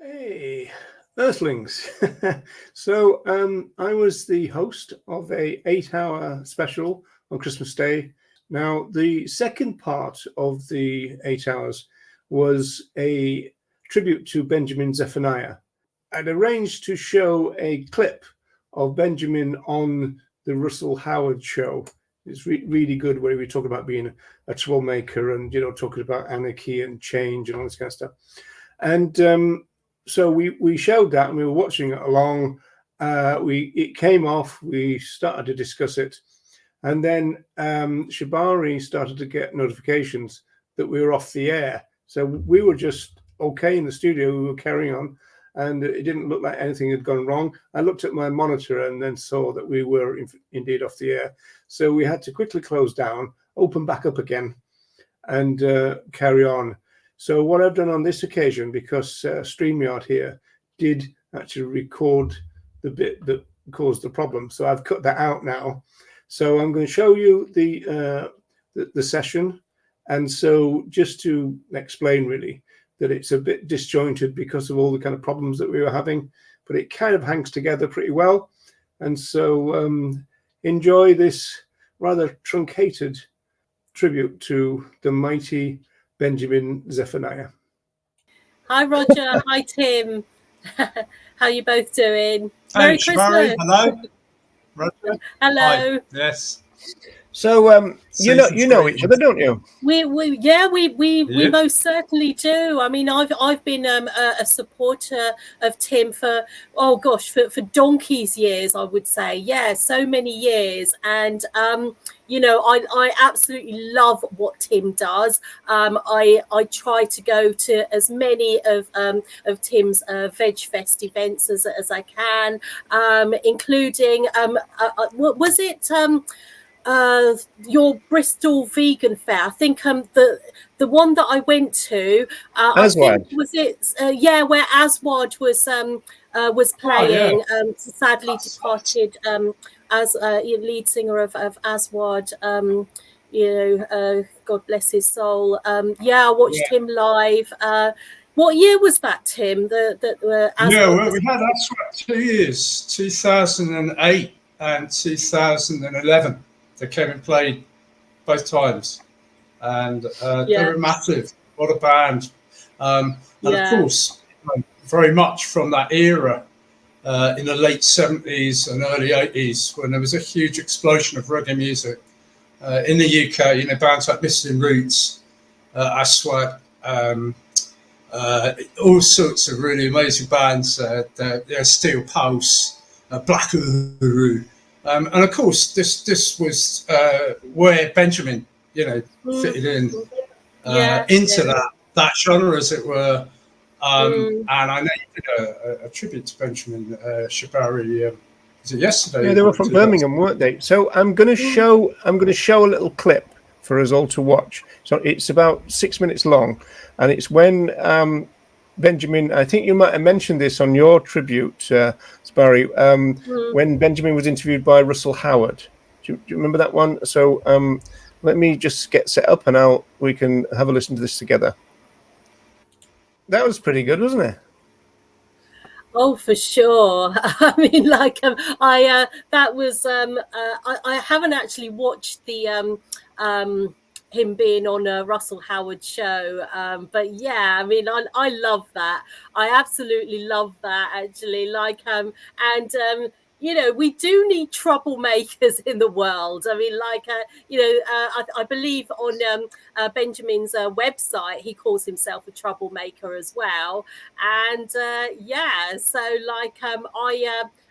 Hey, Earthlings. So I was the host of a 8-hour special on Christmas Day. Now, the second part of the 8 hours was a tribute to Benjamin Zephaniah. I'd arranged to show a clip of Benjamin on the Russell Howard show. It's really good, where we talk about being a troublemaker and, talking about anarchy and change and all this kind of stuff. And so we showed that, and we were watching it along. It came off. We started to discuss it, and then Shabari started to get notifications that we were off the air. So we were just okay in the studio. We were carrying on, and it didn't look like anything had gone wrong. I looked at my monitor and then saw that we were indeed off the air. So we had to quickly close down, open back up again, and carry on. So what I've done on this occasion, because StreamYard here did actually record the bit that caused the problem, so I've cut that out now. So I'm going to show you the session, and so just to explain really that it's a bit disjointed because of all the kind of problems that we were having, but it kind of hangs together pretty well. And so enjoy this rather truncated tribute to the mighty Benjamin Zephaniah. Hi, Roger. Hi, Tim. How are you both doing? Hey, Merry Shabari. Christmas. Hello. Roger. Hello. Hi. Yes. So you know each other, don't you? We most certainly do. I mean, I've been a supporter of Tim for donkey's years, I would say. Yeah, so many years, and I absolutely love what Tim does. I try to go to as many of Tim's VegFest events as I can, including was it your Bristol Vegan Fair? I think the one that I went to, I think was it where Aswad was playing. Sadly departed as lead singer of Aswad. God bless his soul. I watched him live. What year was that, Tim? We had Aswad 2 years, 2008 and 2011. They came and played both times, and they were massive. What a band! And of course, very much from that era in the late 70s and early 80s, when there was a huge explosion of reggae music in the UK. Bands like Missing Roots, Aswad, all sorts of really amazing bands. Steel Pulse, Black Uhuru. And of course, this was where Benjamin, fitted in into that genre, as it were. And I know you did a tribute to Benjamin Shabari. Was it yesterday? Yeah, they were from Birmingham, weren't they? So I'm going to show a little clip for us all to watch. So it's about 6 minutes long, and it's when Benjamin, I think you might have mentioned this on your tribute, Shabari, when Benjamin was interviewed by Russell Howard. Do you remember that one? So let me just get set up, and we can have a listen to this together. That was pretty good, wasn't it? Oh, for sure. I mean, that was. I haven't actually watched the him being on a Russell Howard show, but yeah, I mean, I love that. I absolutely love that, actually. We do need troublemakers in the world. I mean, I believe on Benjamin's website, he calls himself a troublemaker as well. And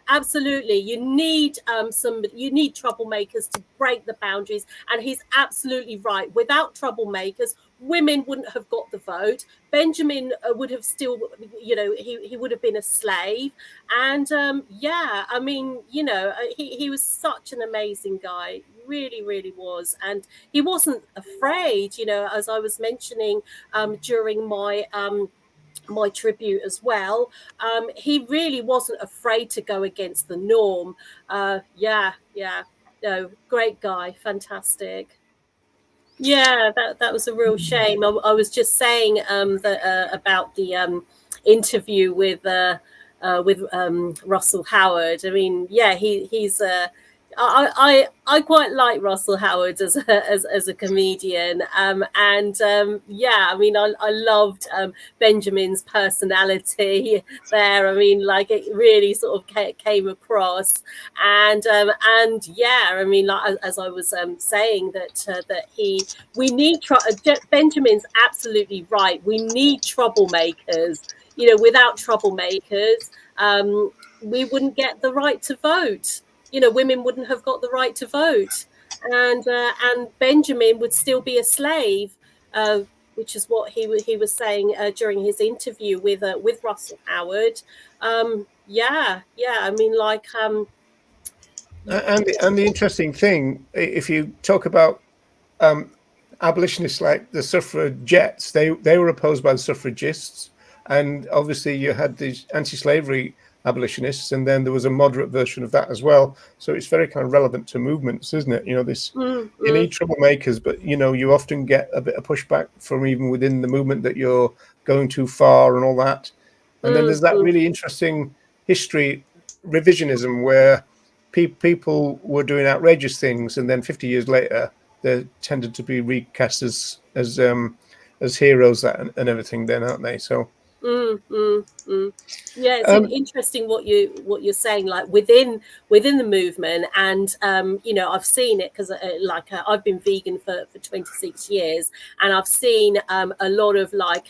absolutely, you need troublemakers to break the boundaries, and he's absolutely right. Without troublemakers, women wouldn't have got the vote. Benjamin would have still, he would have been a slave. And I mean, he was such an amazing guy, really, really was. And he wasn't afraid, as I was mentioning during my tribute as well. He really wasn't afraid to go against the norm. No, great guy, fantastic. Yeah, that was a real shame. I was just saying that about the interview with Russell Howard. I mean, yeah, he's I quite like Russell Howard as a comedian, yeah, I mean, I loved Benjamin's personality there. I mean, like, it really sort of came across, and yeah, I mean, like, as I was saying, that we need Benjamin's absolutely right. We need troublemakers. You know, without troublemakers, we wouldn't get the right to vote. You know, women wouldn't have got the right to vote, and Benjamin would still be a slave, which is what he was saying during his interview with Russell Howard. Yeah, I mean, like, and the interesting thing, if you talk about abolitionists like the suffragettes, they were opposed by the suffragists, and obviously you had these anti-slavery abolitionists, and then there was a moderate version of that as well. So it's very kind of relevant to movements, isn't it? You know, this you need troublemakers, but you know, you often get a bit of pushback from even within the movement that you're going too far and all that. And then there's that really interesting history revisionism where people were doing outrageous things, and then 50 years later they tended to be recast as heroes and everything then, aren't they? So yeah, it's interesting what you're saying, like within the movement. And you know, I've seen it because I've been vegan for 26 years, and I've seen a lot of like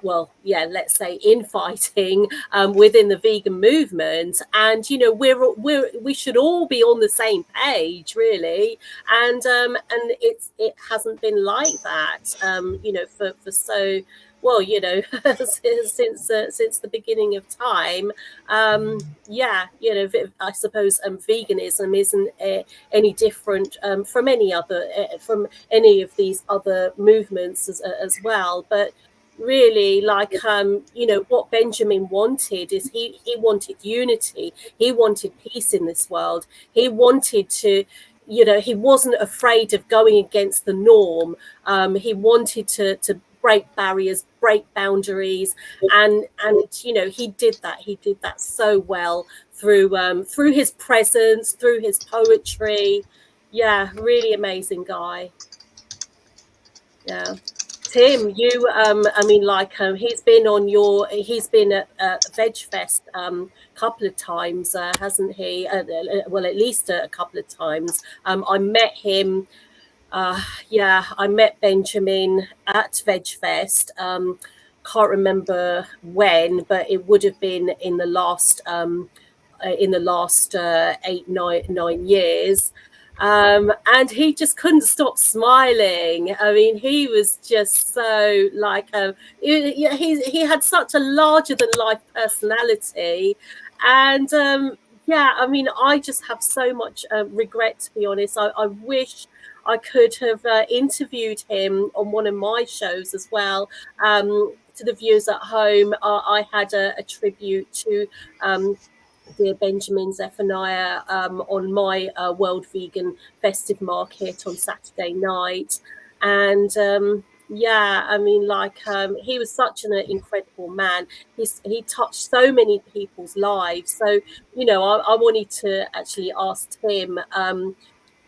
well, yeah, let's say infighting within the vegan movement, and you know, we should all be on the same page, really, and it hasn't been like that, you know, for so, well, you know, since the beginning of time. Yeah, you know, I suppose veganism isn't any different from any of these other movements as well, but really, like, you know, what Benjamin wanted is he wanted unity. He wanted peace in this world. He wanted to, you know, he wasn't afraid of going against the norm. He wanted to break barriers, break boundaries, and you know, he did that so well through his presence, through his poetry. Yeah, really amazing guy. Yeah. Tim, you, I mean, like, he's been at VegFest couple of times, hasn't he? Well, at least a couple of times. I met him. Yeah, I met Benjamin at VegFest. Can't remember when, but it would have been in the last 9 years. And he just couldn't stop smiling. I mean, he was just so like, he had such a larger than life personality, and yeah, I mean, I just have so much regret, to be honest. I wish I could have interviewed him on one of my shows as well. To the viewers at home, I had a tribute to dear Benjamin Zephaniah on my World Vegan Festive Market on Saturday night. And yeah, I mean, like, he was such an incredible man. He touched so many people's lives. So, you know, I wanted to actually ask him,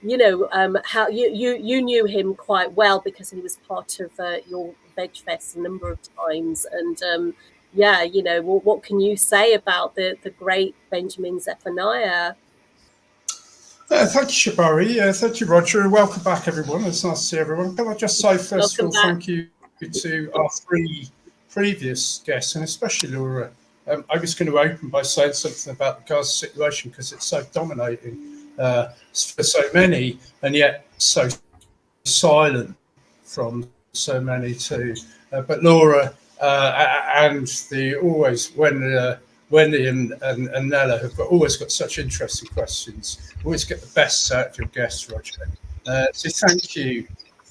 you know, how you knew him quite well because he was part of your VegFest a number of times. And yeah, you know, what can you say about the great Benjamin Zephaniah? Thank you, Shabari. Thank you, Roger. Welcome back, everyone. It's nice to see everyone. Can I just say, first of all, thank you to our 3 previous guests, and especially Laura. I was going to open by saying something about the Gaza situation because it's so dominating for so many, and yet so silent from so many too. But Laura and Wendy and Nella have always got such interesting questions. Always get the best out of your guests, Roger. So thank you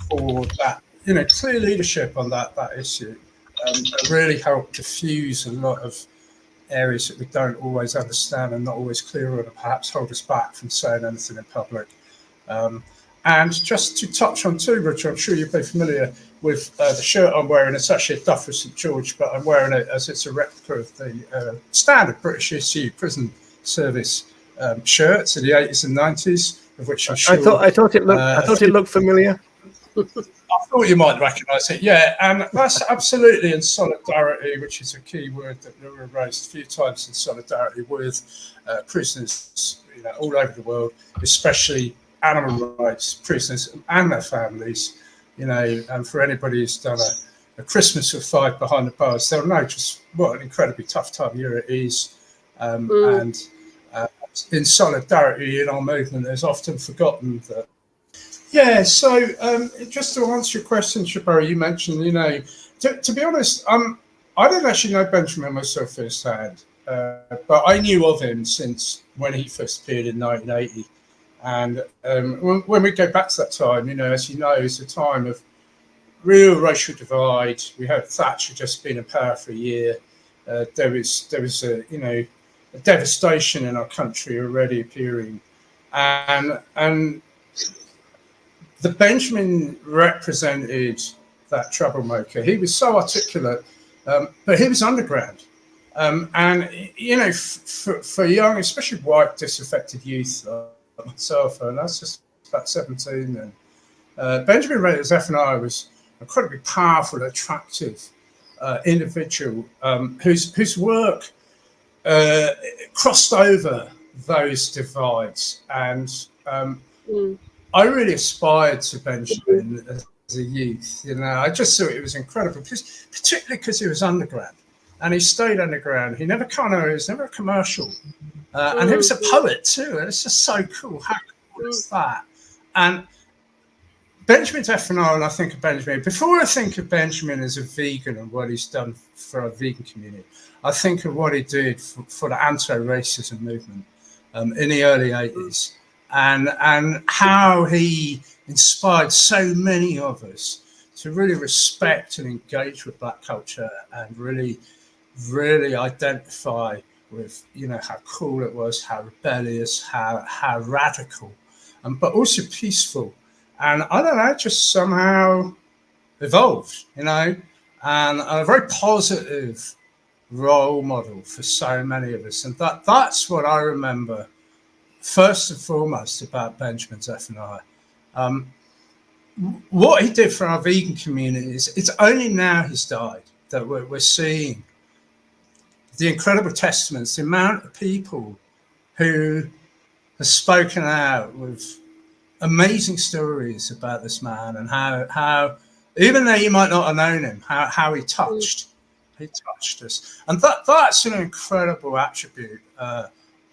for that. You know, clear leadership on that issue. It really helped diffuse a lot of areas that we don't always understand and not always clear on, and perhaps hold us back from saying anything in public. And just to touch on too, Richard, I'm sure you'll be familiar with the shirt I'm wearing. It's actually a Duffer St George, but I'm wearing it as it's a replica of the standard British issue prison service shirts in the 80s and 90s, of which I'm sure. I thought it looked familiar. I thought you might recognise it, yeah, and that's absolutely in solidarity, which is a key word that Laura raised a few times, in solidarity with prisoners, all over the world, especially animal rights prisoners and their families, and for anybody who's done a Christmas of 5 behind the bars, they'll know just what an incredibly tough time of year it is, and in solidarity in our movement, there's often forgotten that. Yeah, so just to answer your question, Shabari, you mentioned, to be honest, I didn't actually know Benjamin myself firsthand, but I knew of him since when he first appeared in 1980. And when we go back to that time, as you know, it's a time of real racial divide. We had Thatcher just been in power for a year. There was a devastation in our country already appearing, and the Benjamin represented that troublemaker. He was so articulate, but he was underground. And, for young, especially white, disaffected youth like myself, and I was just about 17 then, Benjamin Zephaniah was an incredibly powerful, attractive individual whose work crossed over those divides. And I really aspired to Benjamin as a youth. I just thought it was incredible, particularly because he was underground, and he stayed underground. He never he was never a commercial, and he was a poet too. And it's just so cool. How cool is that? And Benjamin Zephaniah, and I think of Benjamin, before I think of Benjamin as a vegan and what he's done for our vegan community, I think of what he did for the anti-racism movement in the early 80s. And how he inspired so many of us to really respect and engage with Black culture and really, really identify with, how cool it was, how rebellious, how radical, but also peaceful. And I don't know, just somehow evolved, and a very positive role model for so many of us. And that's what I remember first and foremost about Benjamin Zephaniah. What he did for our vegan community is, it's only now he's died that we're seeing the incredible testaments, the amount of people who have spoken out with amazing stories about this man, and how even though you might not have known him, how he touched us. And that's an incredible attribute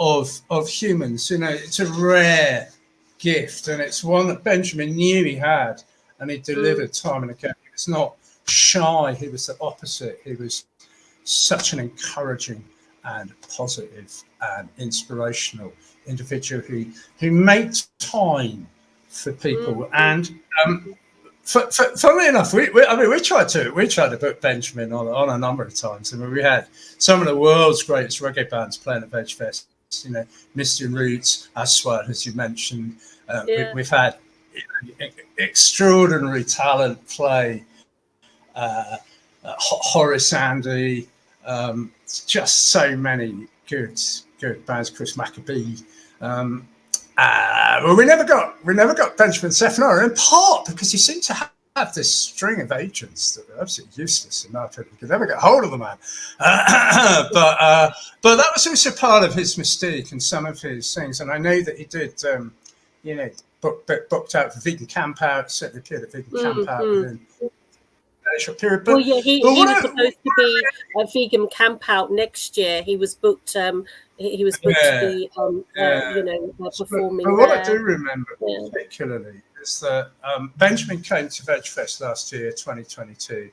of humans. It's a rare gift, and it's one that Benjamin knew he had, and he delivered time and again. He was not shy, he was the opposite. He was such an encouraging and positive and inspirational individual who made time for people. And funnily enough, we tried to book Benjamin on a number of times. We had some of the world's greatest reggae bands playing at VegFest. Misty and Roots, Aswad, as you mentioned. We've had extraordinary talent play. Horace Andy, just so many good bands. Chris Maccabee. Well, we never got Benjamin Zephaniah, in part because he seemed to have this string of agents that were absolutely useless, in my opinion. You could never get hold of the man. But that was also part of his mystique and some of his things. And I know that he did, booked out for Vegan Camp Out, certainly appeared at Vegan Camp Out within a short period. But, he was supposed to be a Vegan Camp Out next year. He was booked. He was booked to be, performing. But what I do remember particularly is that Benjamin came to VegFest last year, 2022.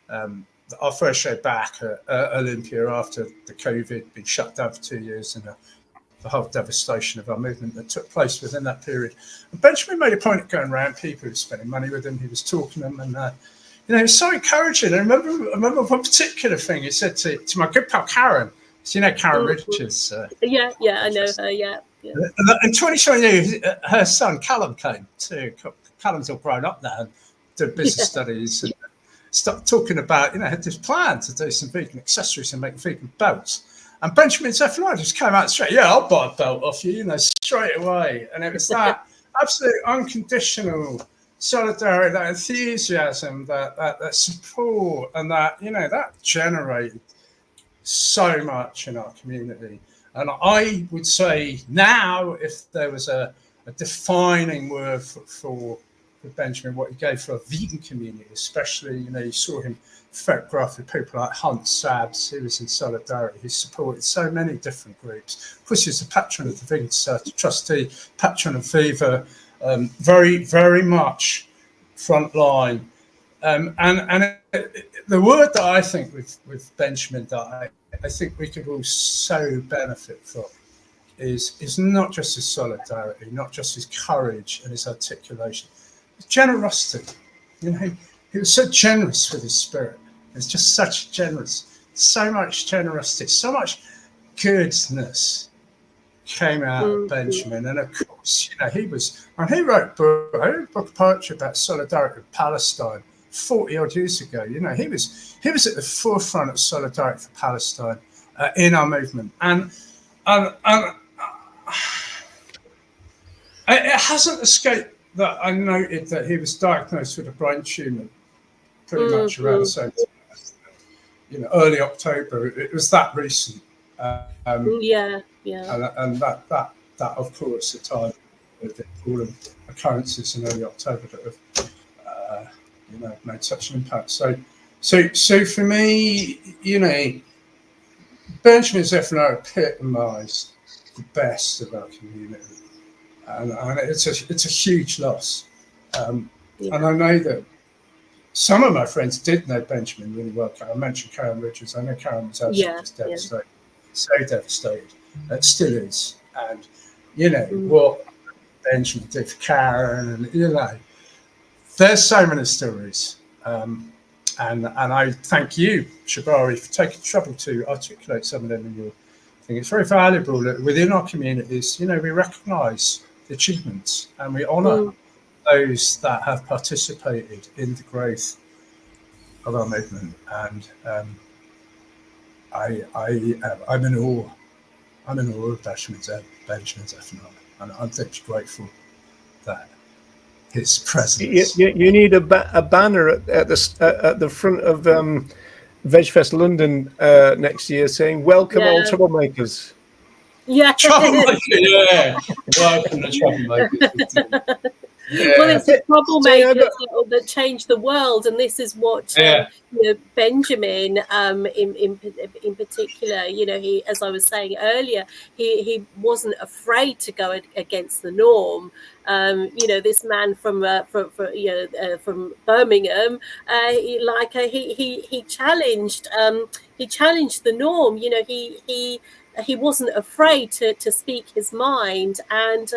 Our first show back at Olympia after the COVID being shut down for 2 years, and the whole devastation of our movement that took place within that period. And Benjamin made a point of going around people who were spending money with him. He was talking to them, and it was so encouraging. I remember one particular thing he said to my good pal Karen. So Karen Richards. I know her. Yeah. In 2020, her son Callum came too. Callum's all grown up now and did business studies and started talking about, had this plan to do some vegan accessories and make vegan belts. And Benjamin Zephaniah just came out straight, I'll buy a belt off you, straight away. And it was that absolute unconditional solidarity, that enthusiasm, that support, and that generated so much in our community. And I would say now, if there was a defining word for Benjamin, what he gave for a vegan community, especially, you saw him photograph with people like Hunt Sabs, who was in solidarity, who supported so many different groups. Of course, he's a patron of the Vegan Society, trustee, patron of Viva, very, very much front line. And the word that I think with Benjamin that I think we could all so benefit from is not just his solidarity, not just his courage and his articulation, his generosity. He was so generous with his spirit. It's just such so much generosity, so much goodness came out of Benjamin. And of course, he wrote a book of poetry about solidarity with Palestine 40 odd years ago. He was at the forefront of solidarity for Palestine in our movement. And it hasn't escaped that I noted that he was diagnosed with a brain tumor pretty much around the same time. Early October. It was that recent. And that of course, at the time, all of the occurrences in early October that have made such an impact. So for me, Benjamin Zephaniah epitomised the best of our community, and it's a huge loss. And I know that some of my friends did know Benjamin really well. I mentioned Karen Richards. I know Karen was absolutely just devastated, so devastated. It still is. And, what Benjamin did for Karen, and, there's so many stories. And I thank you, Shabari, for taking trouble to articulate some of them in your thing. It's very valuable that within our communities, we recognise the achievements and we honour those that have participated in the growth of our movement, and I'm in awe. I'm in awe of Benjamin Zephaniah, and I'm deeply grateful that his presence. You need a banner at the front of VegFest London next year saying "Welcome all troublemakers." Troublemaker, welcome to troublemakers. Well, it's the troublemakers that change the world, and this is what Benjamin, in particular, he, as I was saying earlier, he wasn't afraid to go against the norm. This man from Birmingham, he challenged the norm. He wasn't afraid to speak his mind, and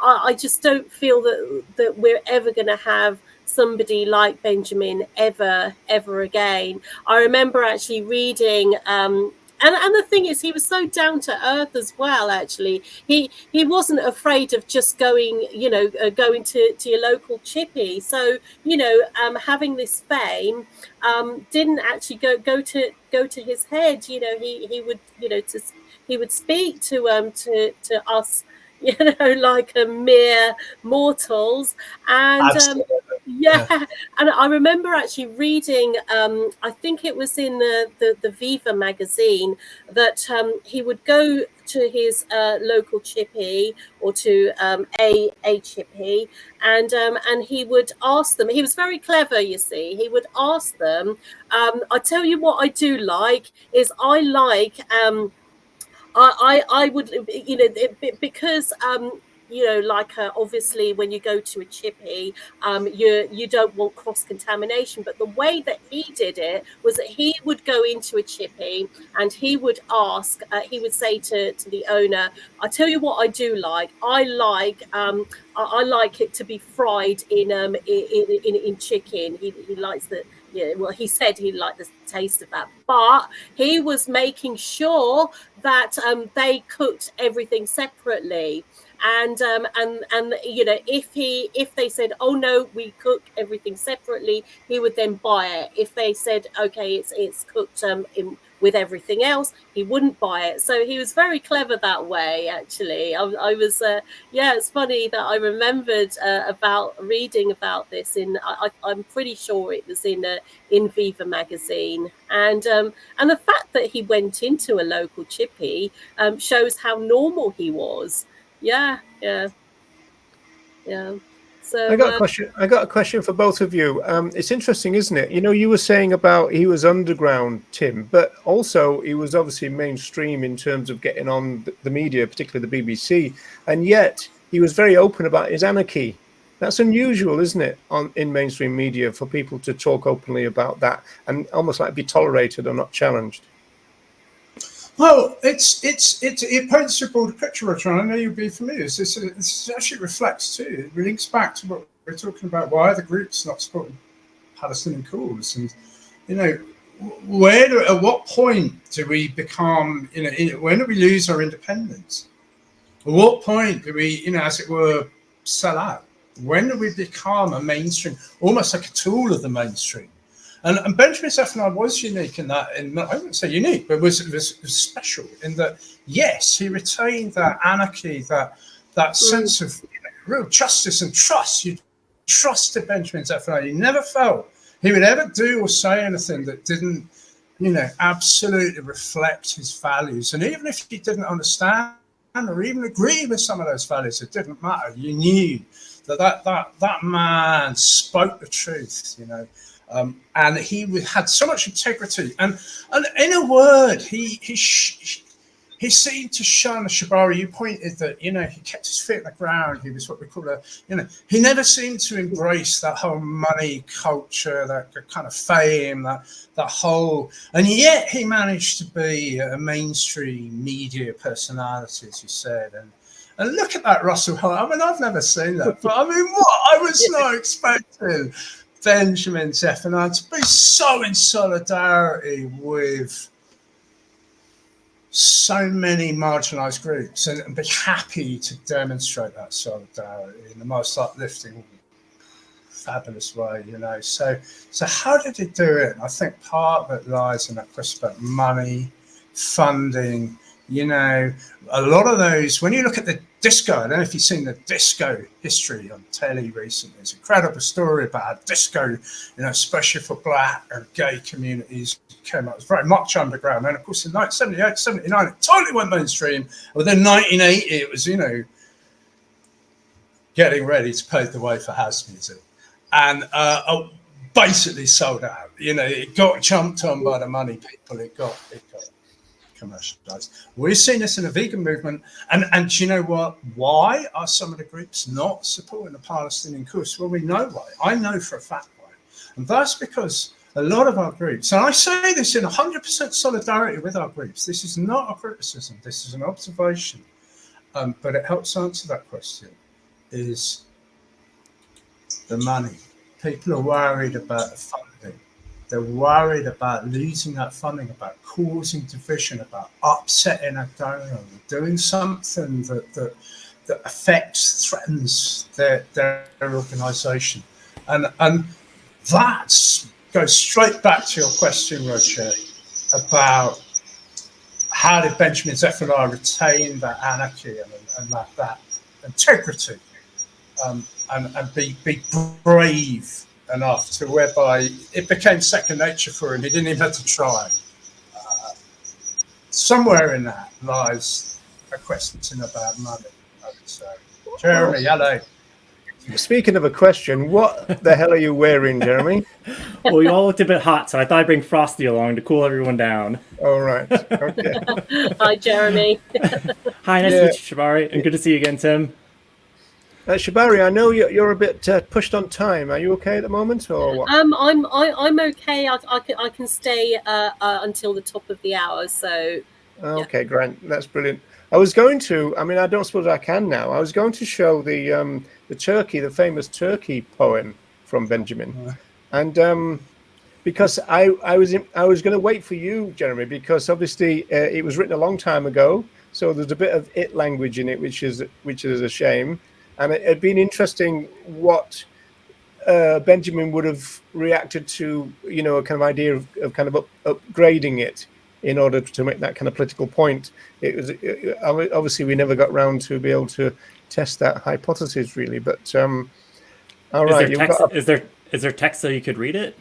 I just don't feel that we're ever going to have somebody like Benjamin ever again. I remember actually reading, and the thing is, he was so down to earth as well. Actually, he wasn't afraid of just going to your local chippy. So having this fame didn't actually go to his head. He would he would speak to us, like a mere mortals. And and I remember actually reading, I think it was in the Viva magazine, that he would go to his local chippy or to a chippy, and he would ask them. He was very clever, you see. He would ask them. I tell you what I do like is I like. I would, because obviously when you go to a chippy, you don't want cross contamination. But the way that he did it was that he would go into a chippy and he would ask. He would say to the owner, "I tell you what I do like. I like it to be fried in chicken. He likes the yeah, well, he said he liked the taste of that, but he was making sure that they cooked everything separately. And you know, if they said, oh no, we cook everything separately, he would then buy it. If they said, okay, it's cooked with everything else, he wouldn't buy it. So he was very clever that way. Actually, I was yeah, it's funny that I remembered about reading about this I'm pretty sure it was in Viva magazine, and the fact that he went into a local chippy shows how normal he was. Yeah. So I got a question for both of you. It's interesting, isn't it? You know, you were saying about he was underground, Tim, but also he was obviously mainstream in terms of getting on the media, particularly the BBC, and yet he was very open about his anarchy. That's unusual, isn't it, in mainstream media for people to talk openly about that and almost like be tolerated or not challenged? Well, it paints a broader picture, Roger. I know you'll be familiar. This actually reflects too. It links back to what we're talking about. Why are the groups not supporting Palestinian cause? And you know, at what point do we become? You know, when do we lose our independence? At what point do we, you know, as it were, sell out? When do we become a mainstream, almost like a tool of the mainstream? And Benjamin Zephaniah was unique in that, I wouldn't say unique, but was special in that, yes, he retained that anarchy, that sense of real justice and trust. You trusted Benjamin Zephaniah. You never felt he would ever do or say anything that didn't, you know, absolutely reflect his values. And even if you didn't understand or even agree with some of those values, it didn't matter. You knew that man spoke the truth, you know. And he had so much integrity, and in a word, he seemed to shun the Shabari. You pointed that, you know, he kept his feet on the ground. He was what we call he never seemed to embrace that whole money culture, that kind of fame, that whole, and yet he managed to be a mainstream media personality, as you said, and look at that, Russell Hart. I mean, I've never seen that, but I mean, what I was not expecting Benjamin Zephaniah to be so in solidarity with so many marginalised groups and be happy to demonstrate that solidarity in the most uplifting, fabulous way, you know. So how did he do it? I think part of it lies in that question about money, funding. You know, a lot of those, when you look at the disco, I don't know if you've seen the disco history on telly recently. It's an incredible story about how disco, you know, especially for black and gay communities, came up. It was very much underground. And of course, in 1978, 79, it totally went mainstream. And then 1980, it was, you know, getting ready to pave the way for house music. And basically sold out. You know, it got jumped on by the money people. It got commercialized. We've seen this in the vegan movement, and do you know what? Why are some of the groups not supporting the Palestinian cause? Well, we know why. I know for a fact why, and that's because a lot of our groups, and I say this in 100% solidarity with our groups. This is not a criticism. This is an observation, but it helps answer that question. Is the money? People are worried about funding. They're worried about losing that funding, about causing division, about upsetting a donor, doing something that affects, threatens their organisation. And that goes straight back to your question, Roger, about how did Benjamin Zephaniah retain that anarchy and that integrity, and be brave enough to whereby it became second nature for him. He didn't even have to try. Somewhere in that lies a question about money, I would say. Jeremy, hello. Speaking of a question, what the hell are you wearing, Jeremy? Well, you all looked a bit hot, so I thought I'd bring Frosty along to cool everyone down. All right. Okay. Hi, Jeremy. Hi, nice to meet you, Shabari, and good to see you again, Tim. Shabari, I know you're a bit pushed on time. Are you okay at the moment, or what? I'm okay. I can stay until the top of the hour. So. Okay, Grant, that's brilliant. I was going to. I mean, I don't suppose I can now. I was going to show the turkey, the famous turkey poem from Benjamin, and because I was going to wait for you, Jeremy, because obviously it was written a long time ago, so there's a bit of it language in it, which is a shame. And it'd been interesting what Benjamin would have reacted to, a kind of idea of kind of upgrading it in order to make that kind of political point. Obviously we never got round to be able to test that hypothesis really, but all right. Is there text so you could read it?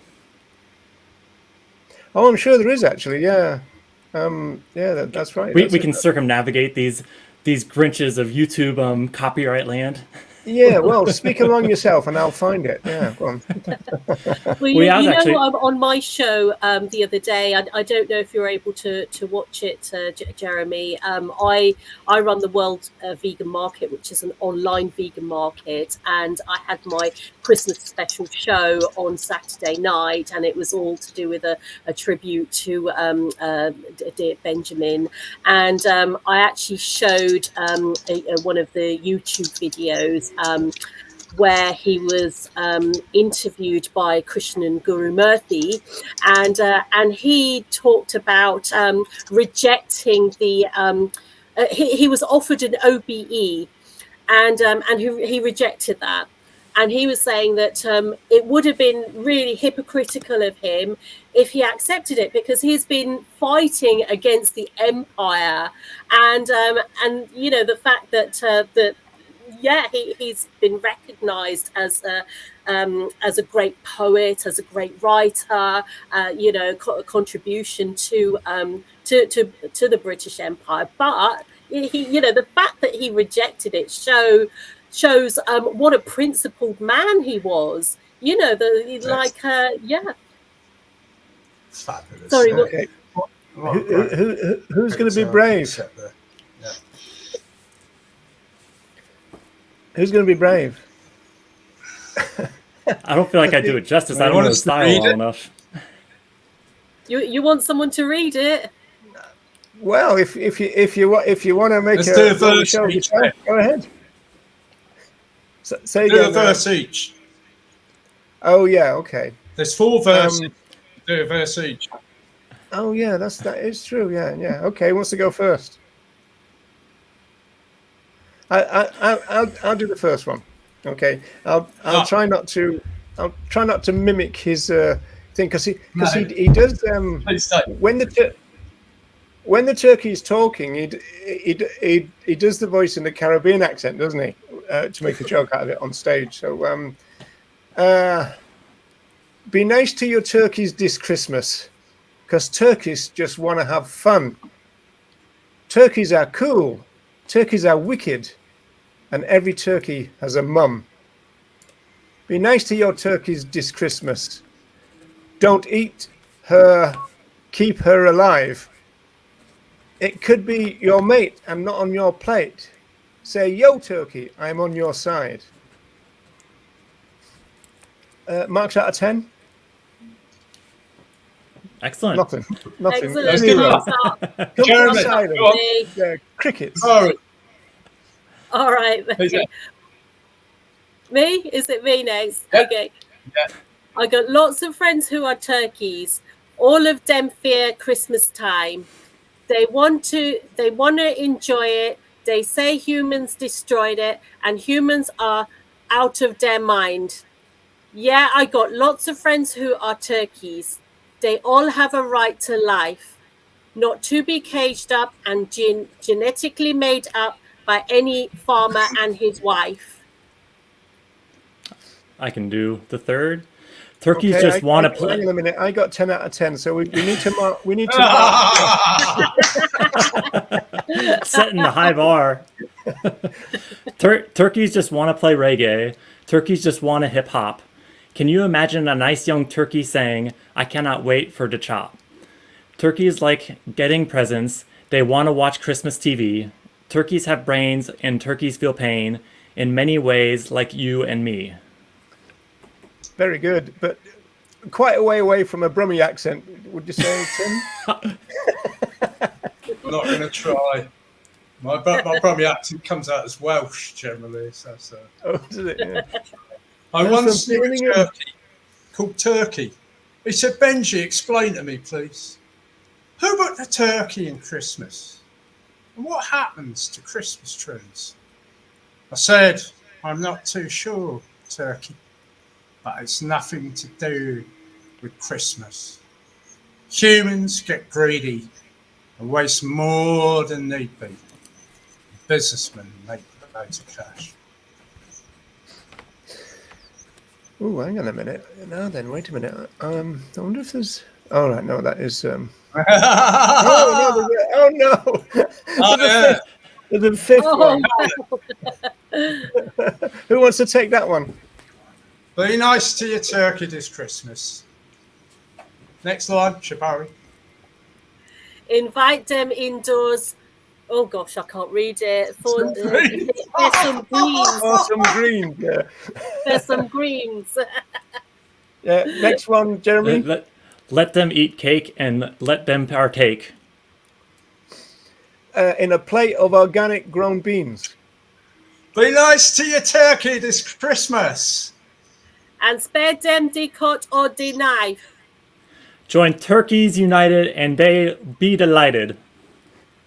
Oh, I'm sure there is actually. Yeah, that's right. We can circumnavigate these Grinches of YouTube copyright land. Yeah, well, speak along yourself and I'll find it. Yeah, go on. Well, actually on my show the other day, I don't know if you're able to watch it, Jeremy. I run the World Vegan Market, which is an online vegan market, and I had my Christmas special show on Saturday night, and it was all to do with a tribute to dear Benjamin. And I actually showed one of the YouTube videos where he was interviewed by Krishnan Gurumurthy, and he talked about rejecting the. He was offered an OBE, and he rejected that. And he was saying that it would have been really hypocritical of him if he accepted it, because he's been fighting against the empire, and the fact that he's been recognised as a great poet, as a great writer, contribution to the British Empire. But the fact that he rejected it shows what a principled man he was. Fabulous. Sorry. Okay. Who's going to be brave? Who's going to be brave? I don't feel like I do it justice. I don't know the style well enough. You want someone to read it? Well, if you want to make a verse each, go ahead. Say again. Do a verse each. Oh yeah, okay. There's 4 verses. Do a verse each. Oh yeah, that is true. Yeah. Okay, who wants to go first? I'll do the first one. Okay, I'll try not to mimic his thing, because he does when the turkey's talking, he does the voice in the Caribbean accent, doesn't he, to make a joke out of it on stage. So be nice to your turkeys this Christmas, because turkeys just want to have fun. Turkeys are cool. Turkeys are wicked, and every turkey has a mum. Be nice to your turkeys this Christmas. Don't eat her, keep her alive. It could be your mate and not on your plate. Say, yo, turkey, I'm on your side. Marks out of 10? Excellent. Nothing. Excellent. Crickets. All right. Okay. Me? Is it me next? Yeah. Okay. Yeah. I got lots of friends who are turkeys. All of them fear Christmas time. They want to enjoy it. They say humans destroyed it, and humans are out of their mind. Yeah, I got lots of friends who are turkeys. They all have a right to life, not to be caged up and genetically made up by any farmer and his wife. I can do the third. Turkeys just want to play. Hang on a minute. I got 10 out of 10, so we need to mark. We need to mark. Setting the high bar. Turkeys just want to play reggae. Turkeys just want to hip hop. Can you imagine a nice young turkey saying, "I cannot wait for the chop"? Turkeys like getting presents. They want to watch Christmas TV. Turkeys have brains and turkeys feel pain in many ways, like you and me. Very good, but quite a way away from a Brummie accent, would you say, Tim? I'm not going to try. My Brummie accent comes out as Welsh generally. So. Oh, does it? Yeah. I once knew a turkey called Turkey. He said, Benji, explain to me, please. Who put the turkey in Christmas? And what happens to Christmas trees? I said, I'm not too sure, Turkey, but it's nothing to do with Christmas. Humans get greedy and waste more than need be. Businessmen make loads of cash. Oh, hang on a minute. Now then, wait a minute. I wonder if there's... Oh, right, no, that is... Oh, no. There's a fifth one. Who wants to take that one? Be nice to your turkey this Christmas. Next line, Shabari. Invite them indoors. Oh gosh, I can't read it. There's some greens. Oh, some greens. Yeah. There's some greens. Yeah. Next one, Jeremy. Let them eat cake and let them partake. In a plate of organic grown beans. Be nice to your turkey this Christmas. And spare them the cut or the knife. Join Turkeys United and they be delighted.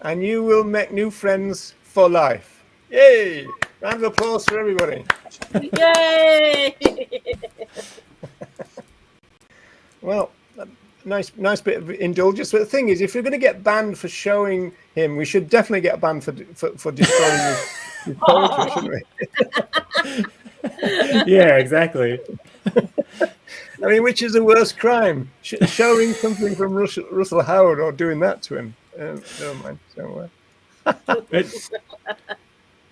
And you will make new friends for life. Yay! Round of applause for everybody. Yay! Well, nice bit of indulgence. But the thing is, if you're going to get banned for showing him, we should definitely get banned for destroying his poetry, shouldn't we? Yeah, exactly. I mean, which is the worst crime? Showing something from Russell Howard or doing that to him? Never mind. So,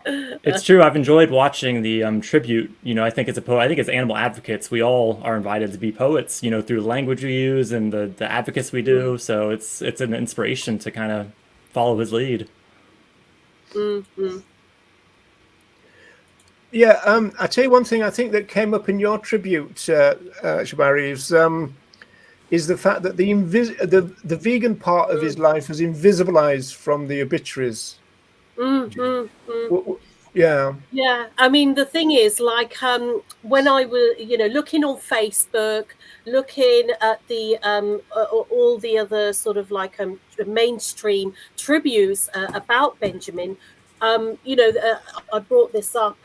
It's true. I've enjoyed watching the tribute. You know, I think it's animal advocates. We all are invited to be poets. You know, through the language we use and the advocates we do. So it's an inspiration to kind of follow his lead. Mm-hmm. Yeah, I tell you one thing. I think that came up in your tribute, Shabari, is the fact that the vegan part of his life was invisibilized from the obituaries. Yeah. Yeah, I mean, the thing is, like, when I was, looking on Facebook, looking at the all the other sort of like mainstream tributes about Benjamin, I brought this up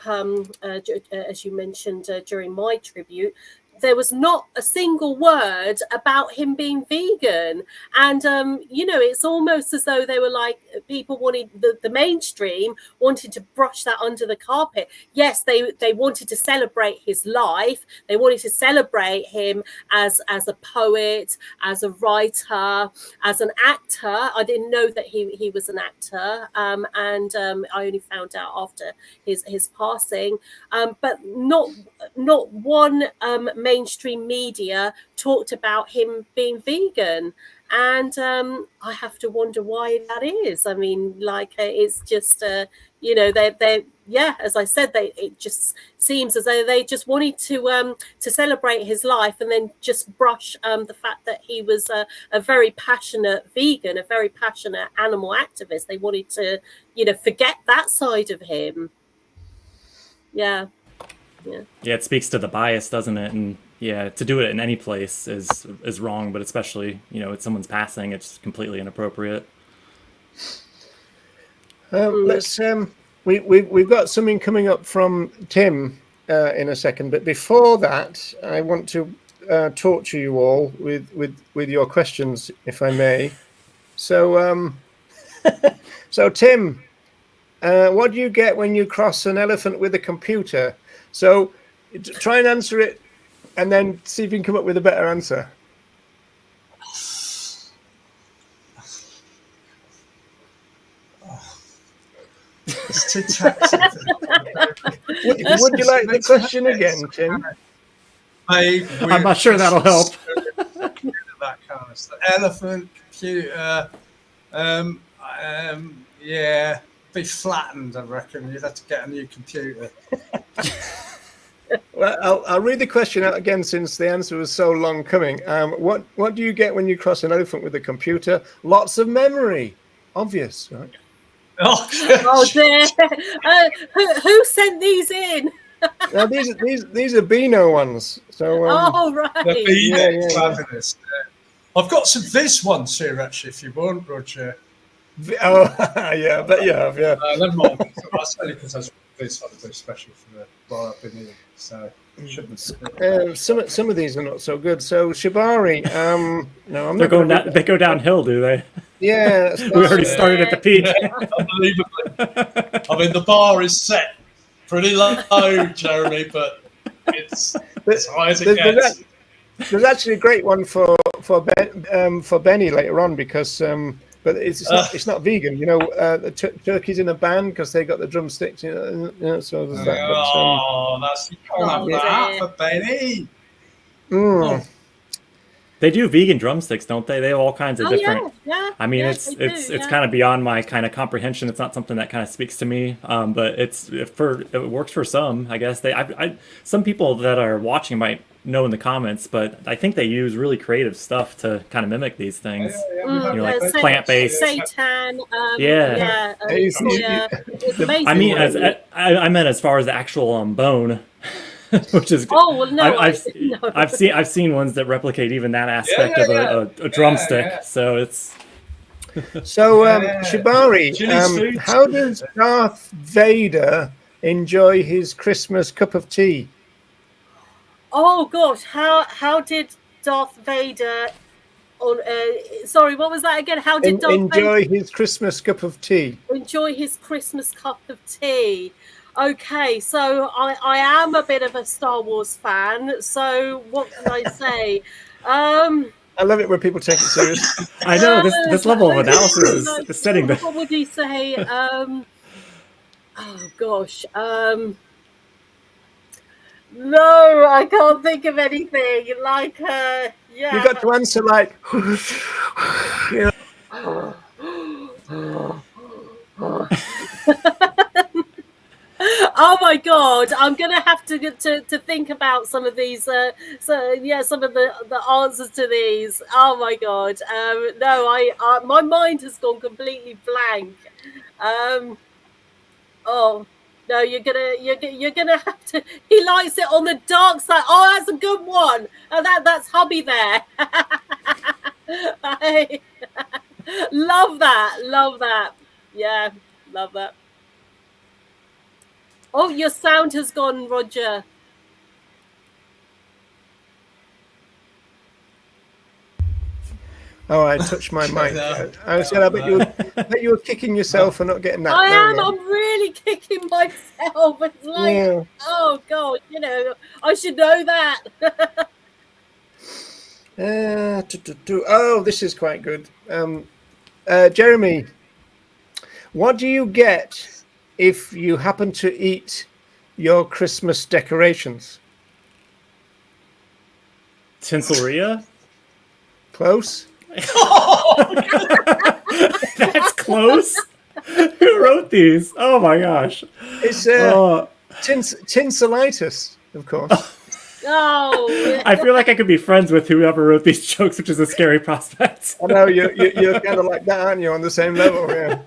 as you mentioned during my tribute. There was not a single word about him being vegan. And, it's almost as though they were like people wanted the mainstream wanted to brush that under the carpet. Yes, they wanted to celebrate his life. They wanted to celebrate him as a poet, as a writer, as an actor. I didn't know that he was an actor. And I only found out after his passing. But not one mainstream media talked about him being vegan, and I have to wonder why that is. I mean, like, it's just they as I said, it just seems as though they just wanted to celebrate his life and then just brush the fact that he was a very passionate vegan, a very passionate animal activist. They wanted to forget that side of him. Yeah, it speaks to the bias, doesn't it? And yeah, to do it in any place is wrong, but especially at someone's passing, it's completely inappropriate. Let's we've got something coming up from Tim in a second, but before that, I want to torture you all with your questions, if I may. So so Tim, what do you get when you cross an elephant with a computer? So try and answer it, and then see if you can come up with a better answer. It's too taxing. Would you like the question again, Tim? I'm not sure that'll help. That kind of stuff. Elephant, computer, yeah, be flattened. I reckon you'd have to get a new computer. Well, I'll read the question out again since the answer was so long coming. What do you get when you cross an elephant with a computer? Lots of memory. Obvious, right? Oh dear. Who sent these in? Now these are Beano ones. So Oh, right. The Beano, yeah. fabulous. I've got some Viz ones here, actually, if you want, Roger. oh yeah, I bet you have. Yeah. Never mind. That's only because I was Viz on a bit special for the bar I've been here. So, Some of these are not so good. So Shabari, no, I'm They're not going gonna down, they go downhill, do they? Yeah, We already started at the peak. Unbelievably. I mean, the bar is set pretty low, Jeremy, but it's as high as it gets. There's actually a great one for Benny later on because but it's not vegan. You know, the turkey's in a band because they got the drumsticks. You know, so there's that. That's you can't have that for Benny. Oh. They do vegan drumsticks, don't they? They have all kinds of different. Yeah. I mean, yeah, it's kind of beyond my kind of comprehension. It's not something that kind of speaks to me. But it works for some, I guess. Some people that are watching might know in the comments, but I think they use really creative stuff to kind of mimic these things. Like plant-based. Seitan. It's amazing. I mean, I meant as far as the actual bone. Which is I've seen ones that replicate even that aspect of a drumstick. So it's Shabari. How does Darth Vader enjoy his Christmas cup of tea? Oh gosh, how did Darth Vader? Sorry, what was that again? How did Darth enjoy his Christmas cup of tea? Enjoy his Christmas cup of tea. Okay, so I am a bit of a Star Wars fan, so what can I say? I love it when people take it serious. I know, this level of analysis is setting the... What would he say? Oh, gosh. No, I can't think of anything. Like, yeah. You got to answer like... you know. Oh my God! I'm gonna have to think about some of these. Some of the answers to these. Oh my God! No, my mind has gone completely blank. Oh no, you're gonna have to. He likes it on the dark side. Oh, that's a good one. That's hubby there. I love that. Yeah, love that. Oh, your sound has gone, Roger. Oh, I touched my mic. I said, I bet you were kicking yourself for not getting that. I am. I'm really kicking myself. It's like, oh God, I should know that. Oh, this is quite good. Jeremy, what do you get if you happen to eat your Christmas decorations? Tinselria? Close. That's close. Who wrote these? Oh my gosh. It's tinselitis, of course. Oh, I feel like I could be friends with whoever wrote these jokes, which is a scary prospect. I know you're kind of like that, aren't you? On the same level, yeah.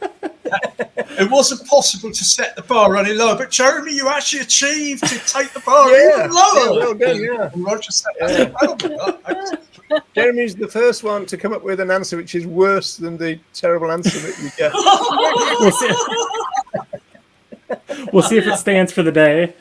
It wasn't possible to set the bar any lower, but Jeremy, you actually achieved to take the bar even lower. Well done, yeah. And Roger said, Jeremy's the first one to come up with an answer which is worse than the terrible answer that you get. We'll see if it stands for the day.